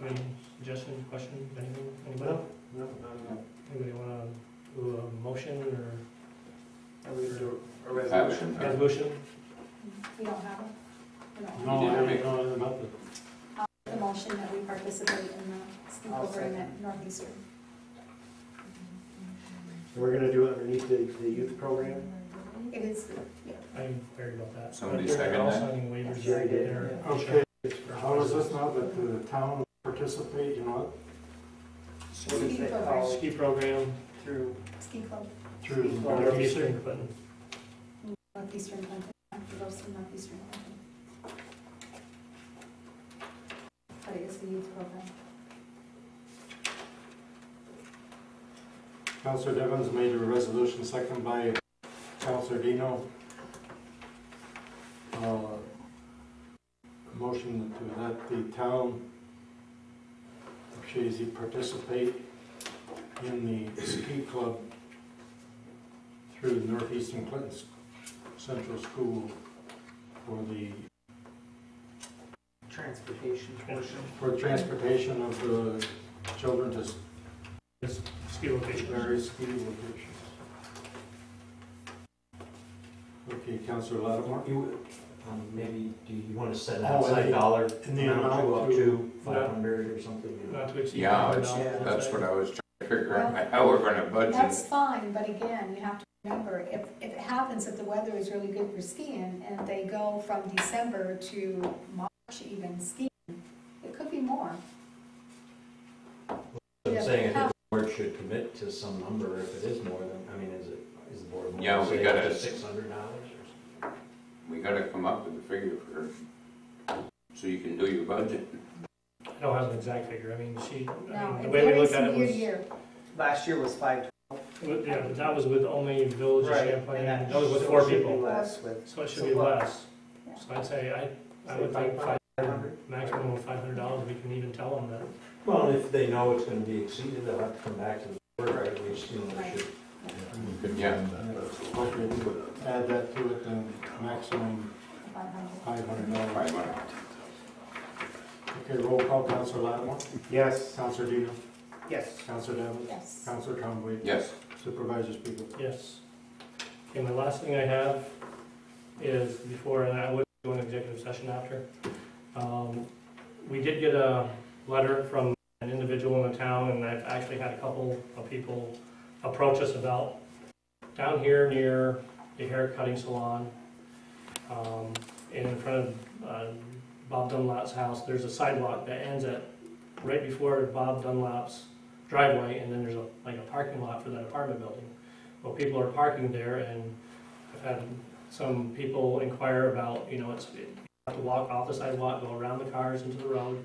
Any suggestions, questions, anything, anybody? No, Anybody wanna do a motion or Are we gonna do a resolution? resolution? We don't have it? We don't No, have I didn't know about it. the motion that we participate in the ski I'll program second. at Northeastern. And we're gonna do it underneath the youth program? It is, yeah. I'm worried about that. Somebody They're second all that? signing waivers. Yeah, I did, They're- yeah. Okay, how is this now that the town participate, you know, What is Ski it program. called? Ski program, Through, Ski club, through the Northeastern, Clinton. Northeastern Clinton, it goes to Northeastern Clinton. But it is the youth program. Councilor Devons made a resolution, second by Councilor Dino. A motion to let the town of Chazy participate in the ski club through Northeastern Clinton Central School for the, transportation portion. for transportation of the children to This ski location. various ski locations. Okay, Councilor Lattimore? Maybe, do you want to set an Oh, outside and the- dollar and the amount to amount up to- to 500 or something? Not to exceed Yeah, $500. that's what I was figure out how we're gonna budget. That's fine, but again, you have to remember, if it happens that the weather is really good for skiing, and they go from December to March even skiing, it could be more. I'm saying, I think the board should commit to some number if it is more than, I mean, is the board more? Yeah, we gotta- $600 or We gotta come up with a figure for, so you can do your budget. I don't have an exact figure, I mean, No, the it way we varies looked at from it year to was, year. Last year was 5. yeah, but that was with only Village of Right, Champlain, and that was with so 4 it should be people, less with. so it should be less. Yeah. So I'd say, I would think 500, maximum of $500, we can even tell them that. Well, if they know it's gonna be exceeded, they'll have to come back to the board, right, at least, you know, they should. Yeah. Okay, we could add that to it, then maximum 500. $500. 500. Okay, roll call, Counselor Lattimore, Yes. Counselor Dino, Yes. Counselor Davis, Yes. Counselor Trombley, Yes. Supervisor Spiegel. Yes. Okay, my last thing I have is before, and I would go into executive session after. We did get a letter from an individual in the town, and I've actually had a couple of people approach us about down here near the hair cutting salon, and in front of Bob Dunlap's house, there's a sidewalk that ends at right before Bob Dunlap's driveway, and then there's like a parking lot for that apartment building. Well, people are parking there, and I've had some people inquire about, you know, you have to walk off the sidewalk, go around the cars into the road,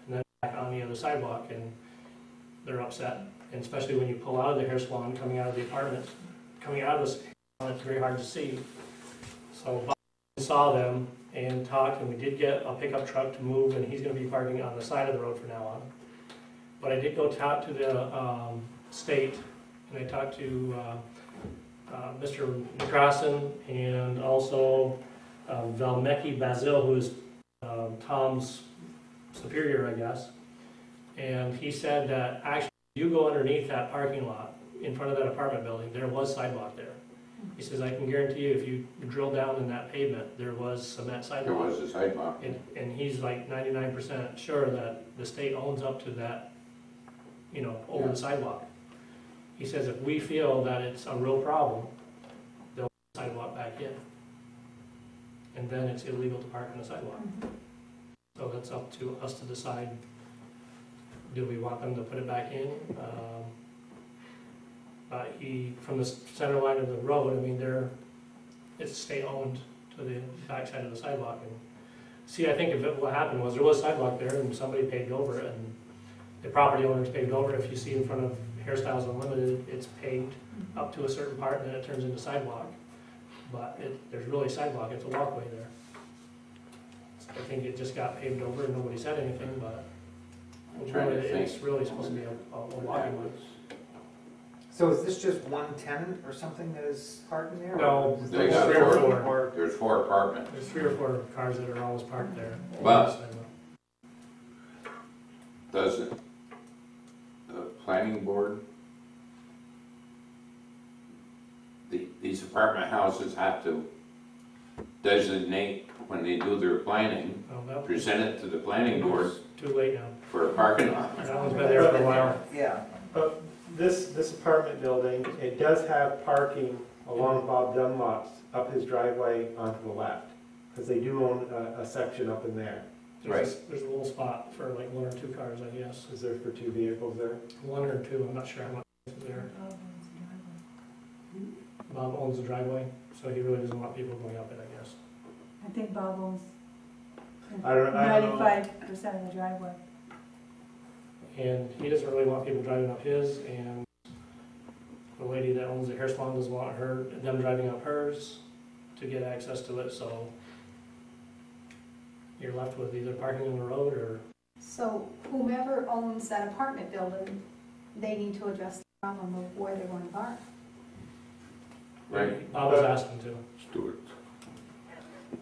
and then back on the other sidewalk, and they're upset. And especially when you pull out of the hair salon, coming out of the apartment, coming out of this, it's very hard to see. So Bob saw them and talked, and we did get a pickup truck to move, and he's gonna be parking on the side of the road from now on. But I did go talk to the state, and I talked to Mr. McCrossan and also Valmeki Basil, who is Tom's superior, I guess. And he said that actually, you go underneath that parking lot in front of that apartment building, there was sidewalk there. He says, I can guarantee you, if you drill down in that pavement, there was cement There sidewalk. was a sidewalk. And he's like 99% sure that the state owns up to that, you know, over the sidewalk. He says if we feel that it's a real problem, they'll put the sidewalk back in. And then it's illegal to park on the sidewalk. So that's up to us to decide, do we want them to put it back in? From the center line of the road, I mean, it's state owned to the back side of the sidewalk. And see, I think what happened was there was sidewalk there and somebody paved over it, and the property owners paved over it. If you see in front of Hairstyles Unlimited, it's paved up to a certain part and then it turns into sidewalk. But there's really sidewalk, it's a walkway there. I think it just got paved over and nobody said anything, but it's really supposed to be a walking way. So is this just one tenant or something that is parking there? No, Or is They there got four. or- There's 4 apartments. There's 3 or 4 cars that are always parked there. But- Does the planning board, these apartment houses have to designate when they do their planning, present it to the planning board Too late now. for a parking lot? That one's been there for a while. Yeah. But this apartment building, it does have parking along Bob Dunlap's, up his driveway onto the left, because they do own a section up in there. There's a little spot for like 1 or 2 cars, I guess. Is there for 2 vehicles there? 1 or 2, I'm not sure how much is there. Bob owns the driveway, so he really doesn't want people going up it, I guess. I think Bob owns I don't know. 95% of the driveway. And he doesn't really want people driving up his, and the lady that owns the hair salon doesn't want them driving up hers to get access to it, so you're left with either parking on the road or... So whomever owns that apartment building, they need to address the problem of where they're going to park. Right. Bob was asking to. Stuart.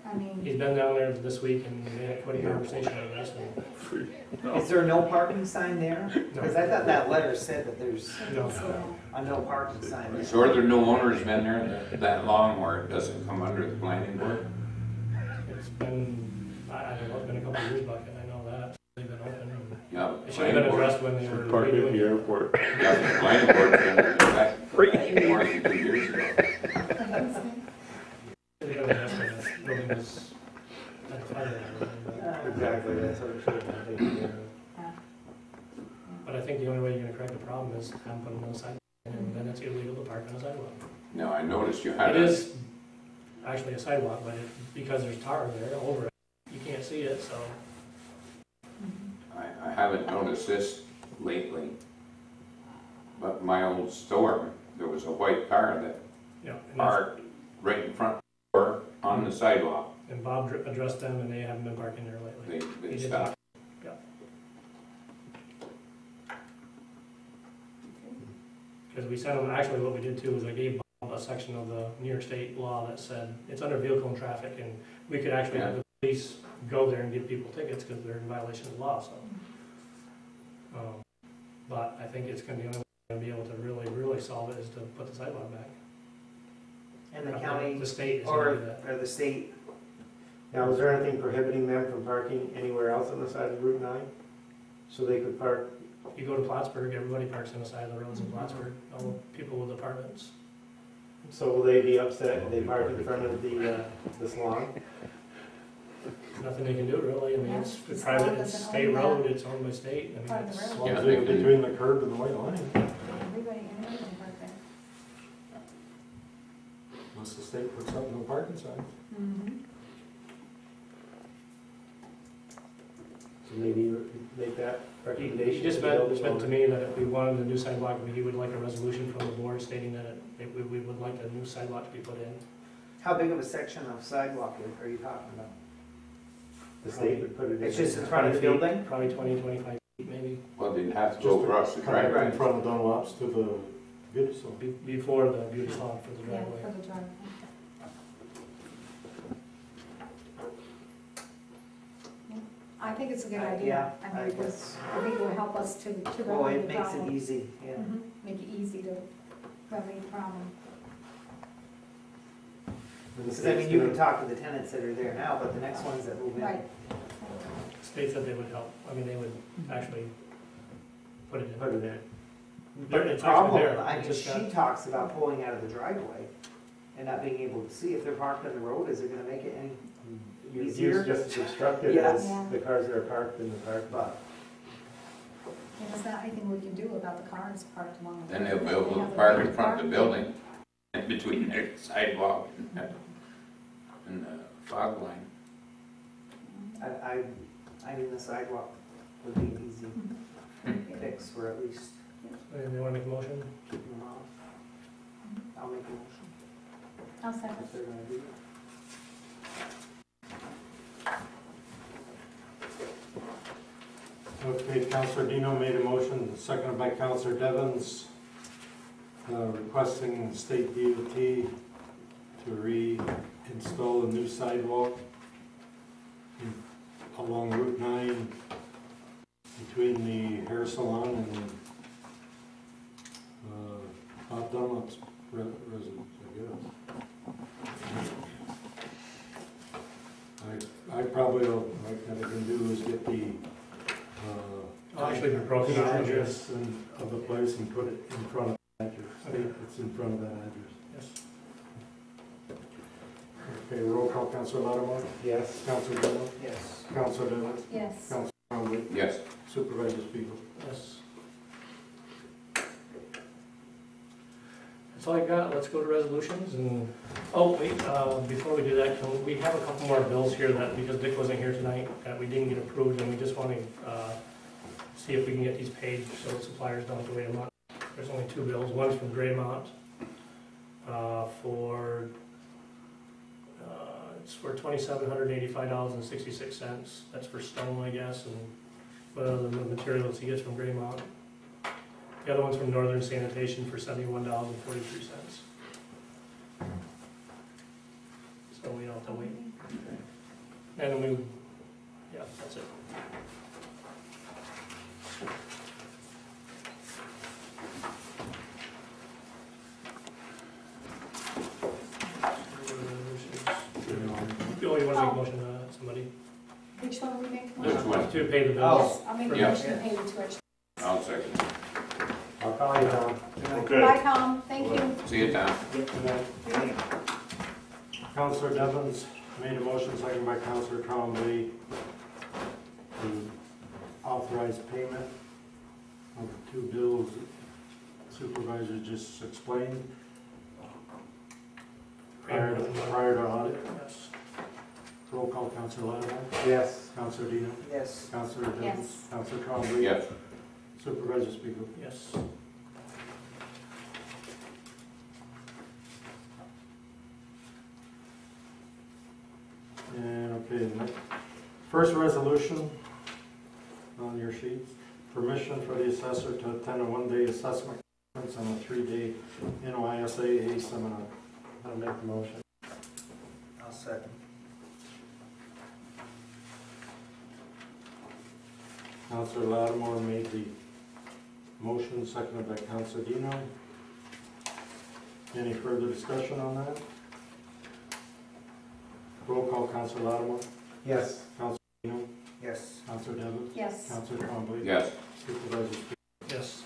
I mean, He's been down there this week and they had quite a conversation, I guess. And Is there no parking sign there? Because I thought that letter said that there's no, a no parking sign there. So are there no owners been there that long where it doesn't come under the planning board? it's been, I don't know, it's been a couple of years back, and I know that. They've been open. And Yeah, It should have been addressed when they were Park at the redoing it. airport. Yeah, the planning board been back more than 2 years ago. Should have been addressed when the building was like flooded. Exactly, that's what it should have been taken care of. But I think the only way you're gonna correct the problem is have them put another sidewalk in, and then it's illegal to park on a sidewalk. Now, I noticed you had It a, is actually a sidewalk, but because there's tar there over it, you can't see it, so. I haven't noticed this lately, but my old store, there was a white car that Yeah, and that's- parked right in front door on the sidewalk. and Bob addressed them, and they haven't been parking there lately. They He did stopped. Because we sent them, actually what we did too is I gave Bob a section of the New York State law that said it's under vehicle and traffic, and we could actually have the police go there and give people tickets because they're in violation of the law, so. But I think it's gonna be the only way we're gonna be able to really solve it is to put the sidewalk back. And the county, The state is gonna do that. or the state, Now, is there anything prohibiting them from parking anywhere else on the side of Route 9? So they could park, You go to Plattsburgh, everybody parks on the side of the roads in Plattsburgh, all the people with apartments. so will they be upset if they park in front of the salon? Nothing they can do really, I mean, it's Yeah, the private, salon it's doesn't state own that road, it's owned by state, I part mean, of the it's. As road. long as Yeah, they're they can- between the curb and the white line, Everybody, anyone can park there. unless the state puts up no parking signs. So maybe you make that recommendation. He just to the building meant to owner. me that if we wanted a new sidewalk, he would like a resolution from the board stating that we would like a new sidewalk to be put in. how big of a section of sidewalk are you talking about? The state would put it in. It's just in front of the 20 feet, building? Probably 20, 25 feet maybe, Well, they'd have to go across the Come right driveway. in front of Dunlop's to the beauty salon. before the beauty salon for the Yeah, driveway. for the driveway. I think it's a good idea. Yeah, I mean, because I think it will help us to Well, remedy it the makes it problem. easy, yeah. Make it easy to remedy the problem. And the Because I mean, state's you gonna- can talk to the tenants that are there now, but the next ones that move in. Right. State said they would help, I mean, they would actually put it in. Put it in. There- But the it's actually problem, there. I It mean, just got- she talks about pulling out of the driveway and not being able to see. If they're parked on the road, is it gonna make it any Your easier? view's just as obstructed Yes. as Yeah. the cars that are parked in the park. But And there's not anything we can do about the cars parked along the. Then they'll be able They to have a park in big front of the parking. building, in between the sidewalk and the fog line. I mean, the sidewalk would be an easy fix for at least And they wanna make a motion? keeping them off. I'll make a motion I'll second. if they're gonna do it. Okay, Counselor Dino made a motion, seconded by Counselor Devens, requesting the state DOT to reinstall a new sidewalk along Route 9 between the hair salon and Bob Dunlop's residence, I guess. I probably, what I can do is get the Actually, been broken out. address of the place and put it in front of the address. It's in front of that address. Yes. Okay, roll call, Councilor Lattimore, Yes. Councilor Dillon, Yes. Councilor Devens, Yes. Councilor Conley, Yes, Supervisor Spiegel. Yes. That's all I got, let's go to resolutions and, oh, wait, before we do that, we have a couple more bills here that, because Dick wasn't here tonight, that we didn't get approved, and we just want to, see if we can get these paid, so the suppliers don't have to wait a month. There's only two bills, one's from Draymont, it's for $2,785.66, that's for stone, I guess, and what other materials he gets from Draymont. The other one's from Northern Sanitation for $71.43. So we don't have to wait. And then we, yeah, that's it. Oh, you want to make a motion, somebody? Which one are we making? which one? To pay the bills. Yes, I'll make a Yeah. motion to pay the tuition. I'll second. I'll call you Tom. Okay. Bye, Tom, thank you. See you, Tom. Counselor Devens made a motion, second by Counselor Trombley, to authorize payment of the two bills supervisor just explained prior to audit. Yes. Roll call, Counselor Latimer, Yes. Counselor Dino, Yes. Counselor Devens, Yes. Counselor Trombley. Yes. Supervisor Spiegel. Yes. And okay, next, first resolution on your sheets, permission for the assessor to attend a one-day assessment conference and a three-day NYSAA seminar. I'll make the motion. I'll second. Counselor Lattimore made the motion, seconded by Counselor Dino. Any further discussion on that? Roll call, Counselor Lattimore, Yes. Counselor Dino, Yes. Counselor Devens, Yes. Counselor Trombley. Yes. Supervisor Spiegel. Yes.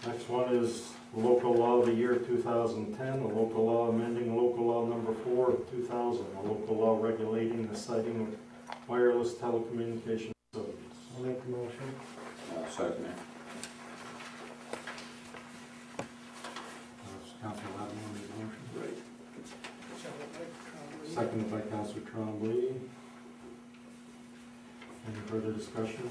Next one is local law of the year 2010, a local law amending local law number 4 of 2000, a local law regulating the siting of wireless telecommunication facilities. I'll make the motion. I'll second it. Councilor Lattimore made the motion. Right. Seconded by Councilor Trombley. Any further discussion?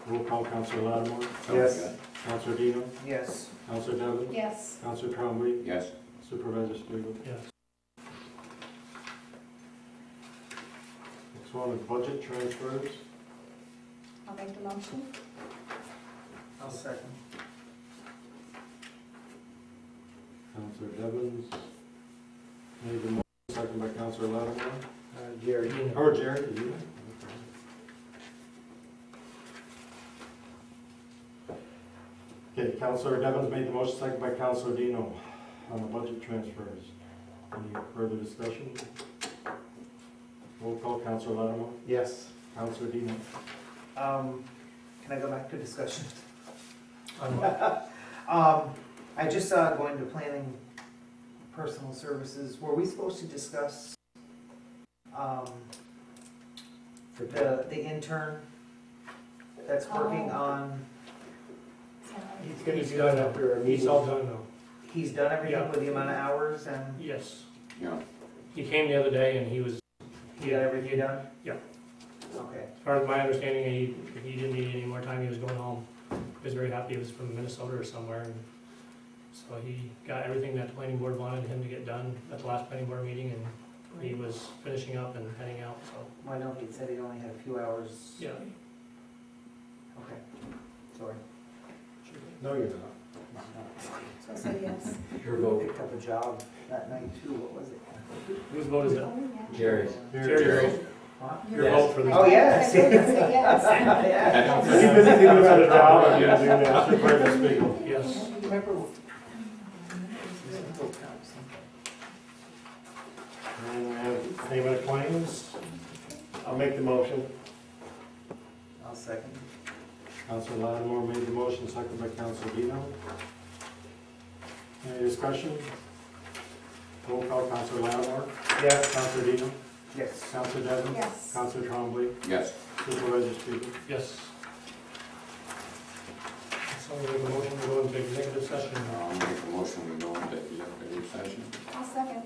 Roll call, Councilor Lattimore, Yes. Councilor Dino, Yes. Councilor Devens, Yes. Councilor Trombley, Yes. Supervisor Spiegel. Yes. Next one is budget transfers. I'll make the motion. I'll second. Councilor Devens made the motion, seconded by Councilor Lattimore. Jerry. Or Jerry, did you? Okay, Councilor Devens made the motion, seconded by Councilor Dino on the budget transfers. Any further discussion? Roll call, Councilor Lattimore, Yes. Councilor Dino. Can I go back to discussion? On what? I just saw going to planning personal services, were we supposed to discuss, the intern that's working Oh. on, He's gonna He's do done it it. after a meeting. He's all done now. he's done everything Yeah. with the amount of hours and Yes. Yeah. He came the other day and he was, he got everything done? Yeah. Okay, as far as my understanding, he didn't need any more time, he was going home. He was very happy, he was from Minnesota or somewhere, and so he got everything that the planning board wanted him to get done at the last planning board meeting, and he was finishing up and heading out, so, well, I know he said he only had a few hours. yeah. Okay, sorry. No, you're not. So I say yes. Your I vote. picked up a job that night too, what was it? Whose vote is it? Oh, yeah. Jerry's. Jerry's vote. What? Your vote for the. Oh, yes. I voted to say yes. Yeah. He's busy doing another job, I'm gonna do that. Supervisor Spiegel. Yes. And we have payment of claims. I'll make the motion. I'll second. Councilor Lattimore made the motion, seconded by Councilor Dino. Any discussion? Roll call, Councilor Lattimore, Yes. Councilor Dino, Yes. Councilor Devens, Yes. Councilor Trombley, Yes. Supervisor Spiegel. Yes. So we have a motion to go into executive session. I'll make a motion, we go into executive session. I'll second.